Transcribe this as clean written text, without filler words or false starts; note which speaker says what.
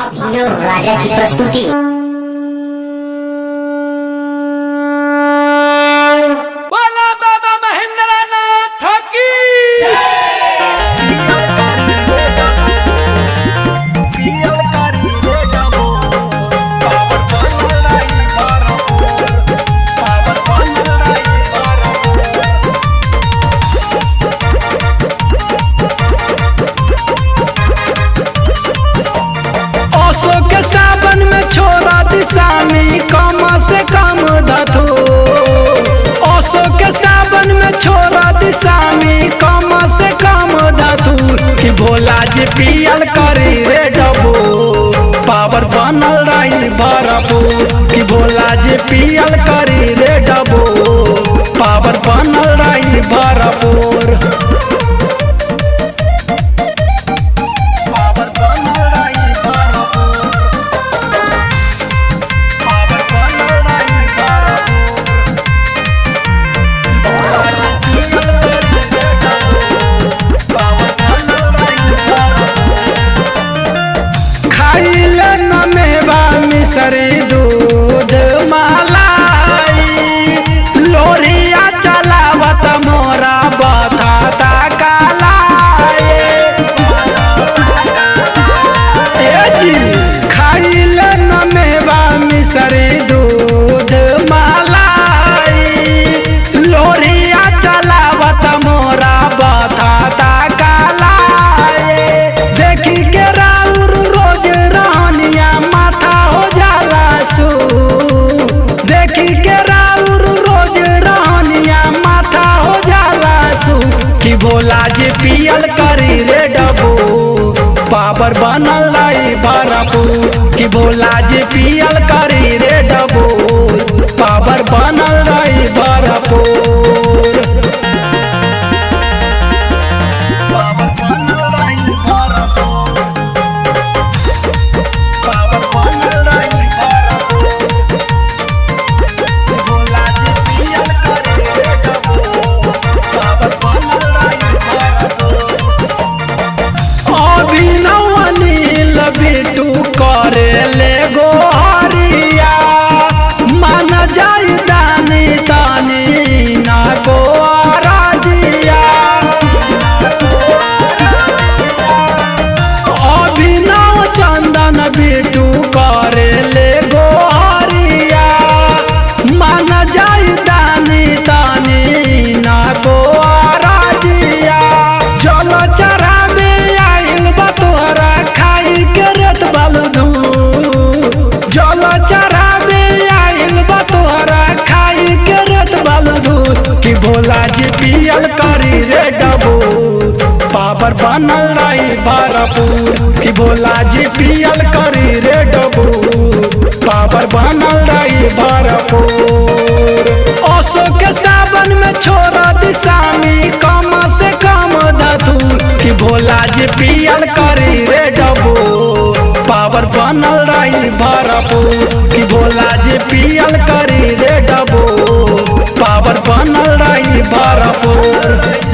Speaker 1: अभिनव राजा की प्रस्तुति।
Speaker 2: बोला बाबा महेंद्र नाथ की। अशोक के सावन में छोड़ा दिशामी कम से कम धतू। अशोक के सावन में छोड़ा दिशामी कम से कम धतू। कि भोला जी पियल करी रे डबू पावर बनल रही भरपूर। कि भोला जी पियल करी रे डबू पावर बनल रही भरपूर। मिसरी दूध मलाई लोरिया चलावत मोरा बता कालाए। खाइल न मेवा मिसरी दूध मलाई लोरिया चलावत मोरा बता कालाए। देखी के राउर रोज रहनिया माथा हो जाला सू। देखी के राउर रोज रहनिया माथा हो जाला सू। कि भोला जी पियल करी रे डबू पावर बनल रही भरपूर। कि भोला जी पियल करी रे डबू पावर बनल रही भरपूर। बिटू करे ले गोहरिया मन जाई दानी तानी ना को राजिया। अभिनव चंदन बिटू करे ले गोहरिया मन जाई दानी तानी ना को राजिया। जल चरा में आइल बा तोहरा खाई के रेत बलधू। जल चरा में आइल बा तोहरा खाई के रेत बलधू। कि भोला जी पियल करी रे डबू पावर बनल रही भरपूर। कि भोला जी पियल करी रे डबू पावर बनल रही भरपूर। अशोक के सावन में छोड़ा दिशामी कम से कम धतूर। कि भोला जी पियल करी रे डबू पावर बनल रही भरपूर। कि भोला जी पियल करी रे डबू पावर बनल रही भरपूर।